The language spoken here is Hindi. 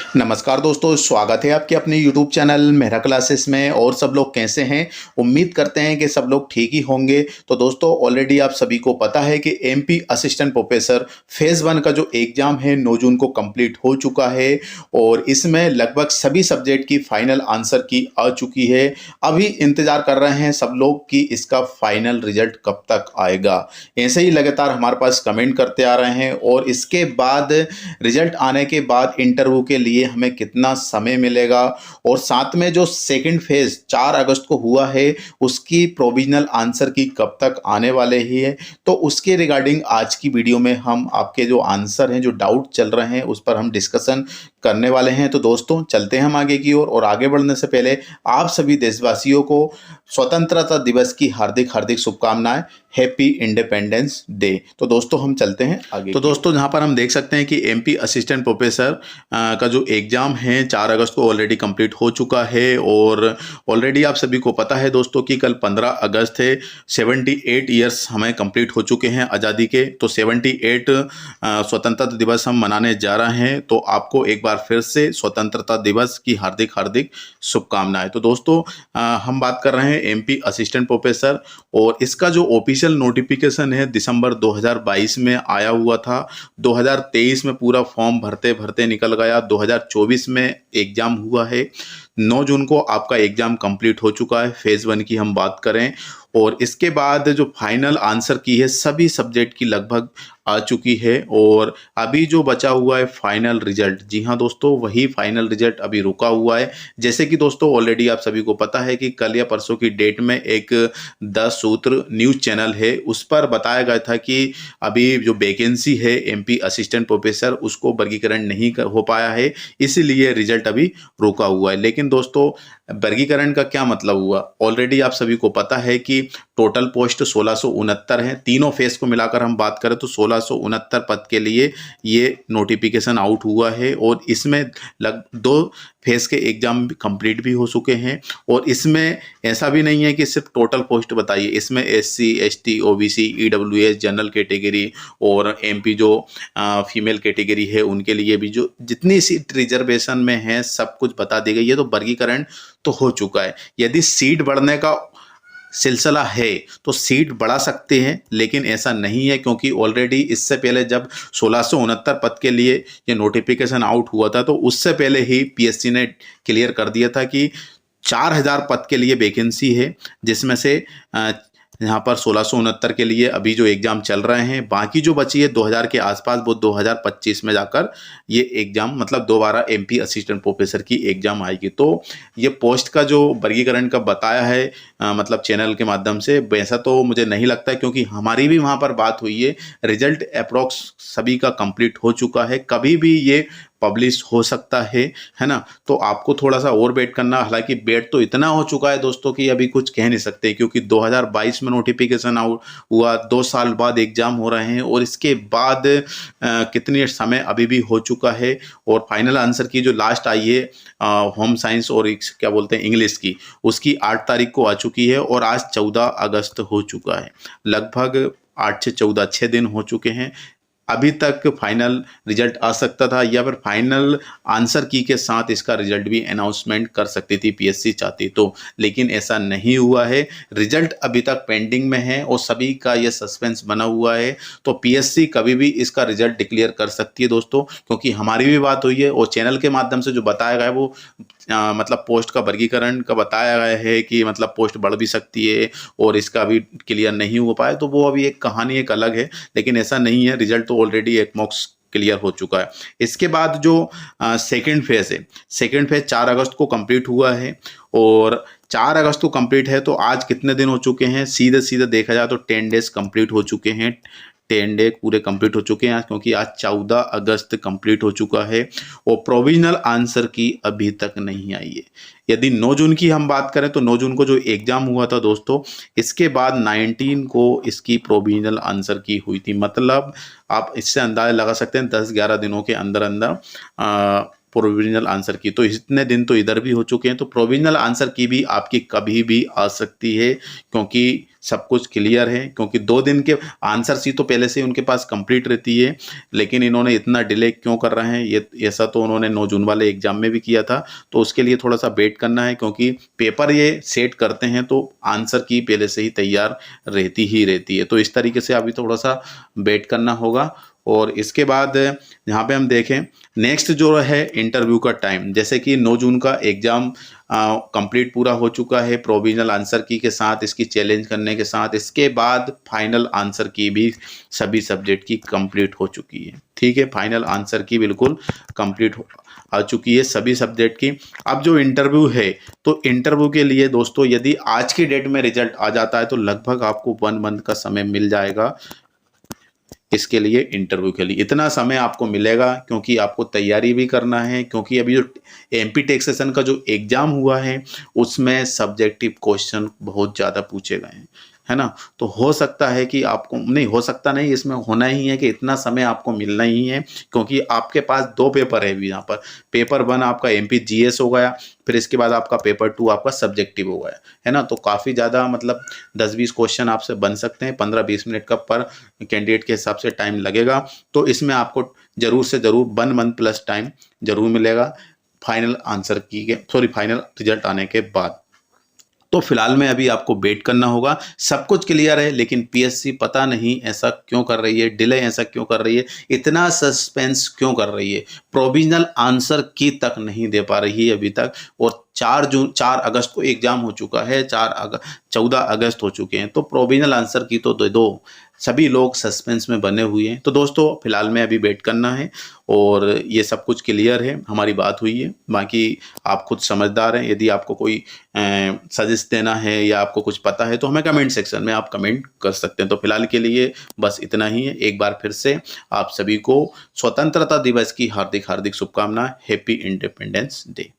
नमस्कार दोस्तों, स्वागत है आपके अपने YouTube चैनल मेहरा क्लासेस में। और सब लोग कैसे हैं? उम्मीद करते हैं कि सब लोग ठीक ही होंगे। तो दोस्तों, ऑलरेडी आप सभी को पता है कि एमपी असिस्टेंट प्रोफेसर फेज़ 1 का जो एग्ज़ाम है 9 जून को कंप्लीट हो चुका है और इसमें लगभग सभी सब्जेक्ट की फाइनल आंसर की आ चुकी है। अभी इंतज़ार कर रहे हैं सब लोग कि इसका फाइनल रिजल्ट कब तक आएगा। ऐसे ही लगातार हमारे पास कमेंट करते आ रहे हैं और इसके बाद रिजल्ट आने के बाद इंटरव्यू के लिए हमें कितना समय मिलेगा और साथ में जो सेकंड फेज 4 अगस्त को हुआ है उसकी प्रोविजनल आंसर की कब तक आने वाले ही है। तो उसके रिगार्डिंग आज की वीडियो में हम आपके जो आंसर हैं, जो डाउट चल रहे हैं, उस पर हम डिस्कशन करने वाले हैं। तो दोस्तों, चलते हैं हम आगे की ओर। और आगे बढ़ने से पहले आप सभी देशवासियों को स्वतंत्रता दिवस की हार्दिक हार्दिक शुभकामनाएं। Happy independence day. तो दोस्तों, हम चलते हैं आगे। तो दोस्तों, यहाँ पर हम देख सकते हैं कि एमपी असिस्टेंट प्रोफेसर का जो एग्ज़ाम है 4 अगस्त को ऑलरेडी कंप्लीट हो चुका है। और ऑलरेडी आप सभी को पता है दोस्तों कि कल 15 अगस्त है। 78 ईयर्स हमें कंप्लीट हो चुके हैं आज़ादी के। तो 78 स्वतंत्रता दिवस हम मनाने जा रहे हैं। तो आपको एक बार फिर से स्वतंत्रता दिवस की हार्दिक हार्दिक शुभकामनाएं। तो दोस्तों, हम बात कर रहे हैं एमपी असिस्टेंट प्रोफेसर और इसका जो ऑफिशियल नोटिफिकेशन है दिसंबर 2022 में आया हुआ था। 2023 में पूरा फॉर्म भरते भरते निकल गया। 2024 में एग्ज़ाम हुआ है। 9 जून को आपका एग्ज़ाम कंप्लीट हो चुका है। फेज़ 1 की हम बात करें और इसके बाद जो फाइनल आंसर की है सभी सब्जेक्ट की लगभग आ चुकी है और अभी जो बचा हुआ है फाइनल रिजल्ट, जी हाँ दोस्तों, वही फाइनल रिजल्ट अभी रुका हुआ है। जैसे कि दोस्तों ऑलरेडी आप सभी को पता है कि कल या परसों की डेट में एक 10 सूत्र न्यूज़ चैनल है, उस पर बताया गया था कि अभी जो वैकेंसी है एमपी असिस्टेंट प्रोफेसर उसको वर्गीकरण नहीं हो पाया है, इसीलिए रिजल्ट अभी रुका हुआ है। लेकिन दोस्तों, वर्गीकरण का क्या मतलब हुआ? ऑलरेडी आप सभी को पता है कि टोटल पोस्ट 1669 हैं। तीनों फेस को मिलाकर हम बात करें तो 1669 पद के लिए ये नोटिफिकेशन आउट हुआ है और इसमें 2 फेस के एग्जाम कंप्लीट भी हो चुके हैं। और इसमें ऐसा भी नहीं है कि सिर्फ टोटल पोस्ट बताइए, इसमें SC, ST, OBC, EWS, general category और एमपी जो फीमेल कैटेगरी है उनके लिए भी जो जितनी सीट रिजर्वेशन में है सब कुछ बता दी गई है। तो वर्गीकरण तो हो चुका है। यदि सीट बढ़ने का सिलसिला है तो सीट बढ़ा सकते हैं, लेकिन ऐसा नहीं है क्योंकि ऑलरेडी इससे पहले जब 1669 पद के लिए ये नोटिफिकेशन आउट हुआ था तो उससे पहले ही पीएससी ने क्लियर कर दिया था कि 4000 पद के लिए वैकेंसी है, जिसमें से यहाँ पर 1669 के लिए अभी जो एग्ज़ाम चल रहे हैं, बाकी जो बची है 2000 के आसपास वो 2025 में जाकर ये एग्ज़ाम मतलब दोबारा एमपी असिस्टेंट प्रोफेसर की एग्ज़ाम आएगी। तो ये पोस्ट का जो वर्गीकरण का बताया है मतलब चैनल के माध्यम से, वैसा तो मुझे नहीं लगता है क्योंकि हमारी भी वहाँ पर बात हुई है। रिजल्ट अप्रॉक्स सभी का कंप्लीट हो चुका है, कभी भी ये पब्लिश हो सकता है ना। तो आपको थोड़ा सा और वेट करना, हालांकि वेट तो इतना हो चुका है दोस्तों कि अभी कुछ कह नहीं सकते क्योंकि 2022 में नोटिफिकेशन आउट हुआ, 2 साल बाद एग्ज़ाम हो रहे हैं और इसके बाद कितने समय अभी भी हो चुका है। और फाइनल आंसर की जो लास्ट आई है होम साइंस और क्या बोलते हैं इंग्लिश की, उसकी 8 तारीख को आ चुकी है और आज 14 अगस्त हो चुका है। लगभग 8 से 14 6 दिन हो चुके हैं। अभी तक फाइनल रिजल्ट आ सकता था या फिर फाइनल आंसर की के साथ इसका रिजल्ट भी अनाउंसमेंट कर सकती थी पीएससी चाहती तो, लेकिन ऐसा नहीं हुआ है। रिजल्ट अभी तक पेंडिंग में है और सभी का ये सस्पेंस बना हुआ है। तो पीएससी कभी भी इसका रिजल्ट डिक्लेयर कर सकती है दोस्तों, क्योंकि हमारी भी बात हुई है और चैनल के माध्यम से जो बताया गया है वो मतलब पोस्ट का वर्गीकरण का बताया गया है कि मतलब पोस्ट बढ़ भी सकती है और इसका अभी क्लियर नहीं हो पाया। तो वो अभी एक कहानी एक अलग है, लेकिन ऐसा नहीं है। रिजल्ट तो ऑलरेडी एक मॉक्स क्लियर हो चुका है। इसके बाद जो सेकंड फेज है, सेकंड फेज 4 अगस्त को कंप्लीट हुआ है और 4 अगस्त को कंप्लीट है तो आज कितने दिन हो चुके हैं? सीधे सीधे देखा जाए तो 10 डेज कंप्लीट हो चुके हैं। 10 डे पूरे कंप्लीट हो चुके हैं क्योंकि आज 14 अगस्त कंप्लीट हो चुका है और प्रोविजनल आंसर की अभी तक नहीं आई है। यदि 9 जून की हम बात करें तो 9 जून को जो एग्ज़ाम हुआ था दोस्तों, इसके बाद 19 को इसकी प्रोविजनल आंसर की हुई थी। मतलब आप इससे अंदाज़ा लगा सकते हैं 10-11 दिनों के अंदर अंदर प्रोविजनल आंसर की। तो इतने दिन तो इधर भी हो चुके हैं, तो प्रोविजनल आंसर की भी आपकी कभी भी आ सकती है, क्योंकि सब कुछ क्लियर है। क्योंकि 2 दिन के आंसर सी तो पहले से उनके पास कंप्लीट रहती है, लेकिन इन्होंने इतना डिले क्यों कर रहे हैं, ये ऐसा तो उन्होंने 9 जून वाले एग्जाम में भी किया था। तो उसके लिए थोड़ा सा वेट करना है, क्योंकि पेपर ये सेट करते हैं तो आंसर की पहले से ही तैयार रहती है। तो इस तरीके से अभी थोड़ा सा वेट करना होगा। और इसके बाद यहाँ पे हम देखें नेक्स्ट जो है इंटरव्यू का टाइम, जैसे कि 9 जून का एग्जाम कंप्लीट पूरा हो चुका है प्रोविजनल आंसर की के साथ, इसकी चैलेंज करने के साथ। इसके बाद फाइनल आंसर की भी सभी सब्जेक्ट की कंप्लीट हो चुकी है। ठीक है, फाइनल आंसर की बिल्कुल कंप्लीट आ चुकी है सभी सब्जेक्ट की। अब जो इंटरव्यू है, तो इंटरव्यू के लिए दोस्तों यदि आज की डेट में रिजल्ट आ जाता है तो लगभग आपको 1 मंथ का समय मिल जाएगा इसके लिए, इंटरव्यू के लिए इतना समय आपको मिलेगा, क्योंकि आपको तैयारी भी करना है। क्योंकि अभी जो एमपी टैक्सेशन का जो एग्जाम हुआ है उसमें सब्जेक्टिव क्वेश्चन बहुत ज़्यादा पूछे गए हैं, है ना। तो हो सकता है कि आपको नहीं, हो सकता नहीं, इसमें होना ही है कि इतना समय आपको मिलना ही है, क्योंकि आपके पास 2 पेपर है अभी यहाँ पर। पेपर 1 आपका एमपी जीएस हो गया, फिर इसके बाद आपका पेपर 2 आपका सब्जेक्टिव हो गया, है ना। तो काफ़ी ज़्यादा मतलब 10-20 क्वेश्चन आपसे बन सकते हैं, 15-20 मिनट का पर कैंडिडेट के हिसाब से टाइम लगेगा। तो इसमें आपको ज़रूर से ज़रूर 1 मंथ प्लस टाइम ज़रूर मिलेगा फाइनल आंसर की फाइनल रिजल्ट आने के बाद। तो फिलहाल में अभी आपको वेट करना होगा। सब कुछ क्लियर है, लेकिन पीएससी पता नहीं ऐसा क्यों कर रही है, डिले ऐसा क्यों कर रही है, इतना सस्पेंस क्यों कर रही है, प्रोविजनल आंसर की तक नहीं दे पा रही है अभी तक। और 4 अगस्त को एग्जाम हो चुका है, 14 अगस्त हो चुके हैं, तो प्रोविजनल आंसर की तो दे दो। सभी लोग सस्पेंस में बने हुए हैं। तो दोस्तों फिलहाल में अभी वेट करना है, और ये सब कुछ क्लियर है, हमारी बात हुई है। बाकी आप खुद समझदार हैं, यदि आपको कोई सजेस्ट देना है या आपको कुछ पता है तो हमें कमेंट सेक्शन में आप कमेंट कर सकते हैं। तो फिलहाल के लिए बस इतना ही है। एक बार फिर से आप सभी को स्वतंत्रता दिवस की हार्दिक हार्दिक शुभकामनाएं। Happy independence day.